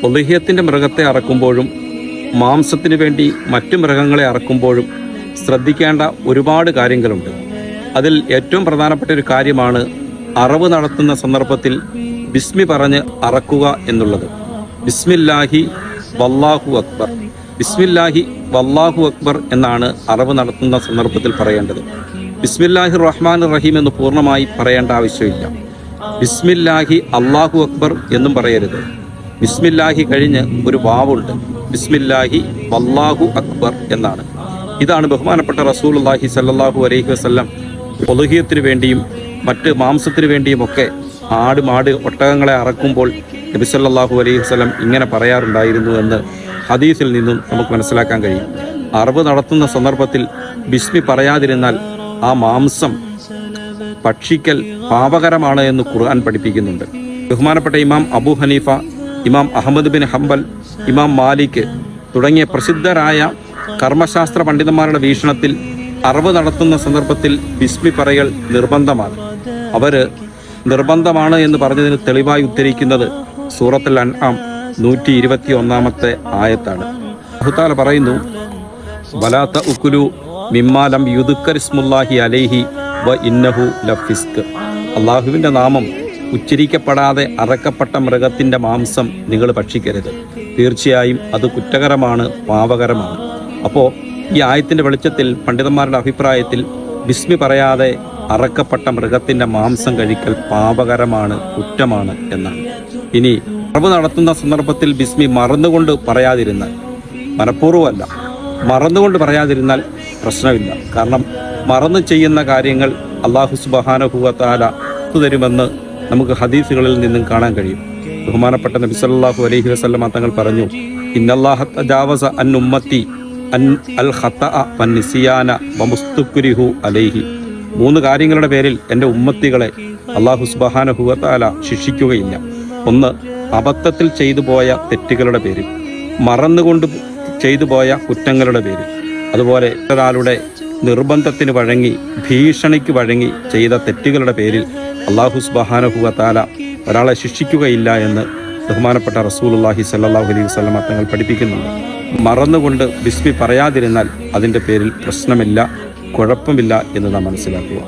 ഉദ്ഹിയ്യത്തിൻ്റെ മൃഗത്തെ അറക്കുമ്പോഴും മാംസത്തിന് വേണ്ടി മറ്റു മൃഗങ്ങളെ അറക്കുമ്പോഴും ശ്രദ്ധിക്കേണ്ട ഒരുപാട് കാര്യങ്ങളുണ്ട്. അതിൽ ഏറ്റവും പ്രധാനപ്പെട്ട ഒരു കാര്യമാണ് അറവ് നടത്തുന്ന സന്ദർഭത്തിൽ ബിസ്മി പറഞ്ഞ് അറക്കുക എന്നുള്ളത്. ബിസ്മില്ലാഹി വല്ലാഹു അക്ബർ, ബിസ്മില്ലാഹി വല്ലാഹു അക്ബർ എന്നാണ് അറവ് നടത്തുന്ന സന്ദർഭത്തിൽ പറയേണ്ടത്. ബിസ്മില്ലാഹി റഹ്മാൻ റഹീം എന്ന് പൂർണ്ണമായി പറയേണ്ട ആവശ്യമില്ല. ബിസ്മില്ലാഹി അല്ലാഹു അക്ബർ എന്നും പറയരുത്. ബിസ്മില്ലാഹി കഴിഞ്ഞ് ഒരു വാവുണ്ട്, ബിസ്മില്ലാഹി വല്ലാഹു അക്ബർ എന്നാണ്. ഇതാണ് ബഹുമാനപ്പെട്ട റസൂലുള്ളാഹി സ്വല്ലല്ലാഹു അലൈഹി വസല്ലം ഉദ്ഹിയ്യത്തിന് വേണ്ടിയും മറ്റ് മാംസത്തിന് വേണ്ടിയുമൊക്കെ മാട് ഒട്ടകങ്ങളെ അറക്കുമ്പോൾ നബി സല്ലല്ലാഹു അലൈഹി വസല്ലം ഇങ്ങനെ പറയാറുണ്ടായിരുന്നു എന്ന് ഹദീസിൽ നിന്നും നമുക്ക് മനസ്സിലാക്കാൻ കഴിയും. അറവ് നടത്തുന്ന സന്ദർഭത്തിൽ ബിസ്മി പറയാതിരുന്നാൽ ആ മാംസം ഭക്ഷിക്കൽ പാപകരമാണ് എന്ന് ഖുർആൻ പഠിപ്പിക്കുന്നുണ്ട്. ബഹുമാനപ്പെട്ട ഇമാം അബൂ ഹനീഫ, ഇമാം അഹമ്മദ് ബിൻ ഹംബൽ, ഇമാം മാലിക് തുടങ്ങിയ പ്രസിദ്ധരായ കർമ്മശാസ്ത്ര പണ്ഡിതന്മാരുടെ വീക്ഷണത്തിൽ അറവ് നടത്തുന്ന സന്ദർഭത്തിൽ ബിസ്മി പറയൽ നിർബന്ധമാണ്. അവർ നിർബന്ധമാണ് എന്ന് പറഞ്ഞതിന് തെളിവായി ഉദ്ധരിക്കുന്നത് സൂറത്തുൽ അൻആം 121 ആയത്താണ്. അല്ലാഹു തആല പറയുന്നു, വലാ തഅകുലു മിമ്മാ ലം യുദ്കറിസ്മുല്ലാഹി അലൈഹി വ ഇന്നഹു ലഫിസ്ക്. അള്ളാഹുവിൻ്റെ നാമം ഉച്ചരിക്കപ്പെടാതെ അറക്കപ്പെട്ട മൃഗത്തിൻ്റെ മാംസം നിങ്ങൾ ഭക്ഷിക്കരുത്. തീർച്ചയായും അത് കുറ്റകരമാണ്, പാപകരമാണ്. അപ്പോൾ ഈ ആയത്തിൻ്റെ വെളിച്ചത്തിൽ പണ്ഡിതന്മാരുടെ അഭിപ്രായത്തിൽ ബിസ്മി പറയാതെ അറക്കപ്പെട്ട മൃഗത്തിൻ്റെ മാംസം കഴിക്കൽ പാപകരമാണ്, കുറ്റമാണ് എന്നാണ്. ഇനി അറവ് നടത്തുന്ന സന്ദർഭത്തിൽ ബിസ്മി മറന്നുകൊണ്ട് പറയാതിരുന്നാൽ, മനഃപൂർവ്വമല്ല, മറന്നുകൊണ്ട് പറയാതിരുന്നാൽ പ്രശ്നമില്ല. കാരണം മറന്നു ചെയ്യുന്ന കാര്യങ്ങൾ അല്ലാഹു സുബ്ഹാനഹു വ തആല തരുമെന്ന് നമുക്ക് ഹദീസുകളിൽ നിന്നും കാണാൻ കഴിയും. ബഹുമാനപ്പെട്ട നബി സല്ലല്ലാഹു അലൈഹി വസല്ലം തങ്ങൾ പറഞ്ഞു, ഇന്നല്ലാഹ തജാവസ അൻ ഉമ്മത്തി അൻ അൽ ഖതഅ വൻ നിസിയാന വ മുസ്തഖ്രിഹു അലൈഹി. 3 കാര്യങ്ങളുടെ പേരിൽ എൻ്റെ ഉമ്മത്തികളെ അല്ലാഹു സുബ്ഹാനഹു വ തആല ശിക്ഷിക്കുകയില്ല. ഒന്ന്, അബദ്ധത്തിൽ ചെയ്തു പോയ തെറ്റുകളുടെ പേരിൽ, മറന്നുകൊണ്ട് ചെയ്തു പോയ കുറ്റങ്ങളുടെ പേരിൽ, അതുപോലെ ഒരാളുടെ നിർബന്ധത്തിന് വഴങ്ങി, ഭീഷണിക്ക് വഴങ്ങി ചെയ്ത തെറ്റുകളുടെ പേരിൽ അല്ലാഹു സുബ്ഹാനഹു വ തആല ഒരാളെ ശിക്ഷിക്കുകയില്ല എന്ന് ബഹുമാനപ്പെട്ട റസൂലുള്ളാഹി സ്വല്ലല്ലാഹു അലൈഹി വസല്ലം തങ്ങൾ പഠിപ്പിക്കുന്നുണ്ട്. മറന്നുകൊണ്ട് ബിസ്മി പറയാതിരുന്നാൽ അതിൻ്റെ പേരിൽ പ്രശ്നമില്ല, കുഴപ്പമില്ല എന്ന് നാം മനസ്സിലാക്കുക.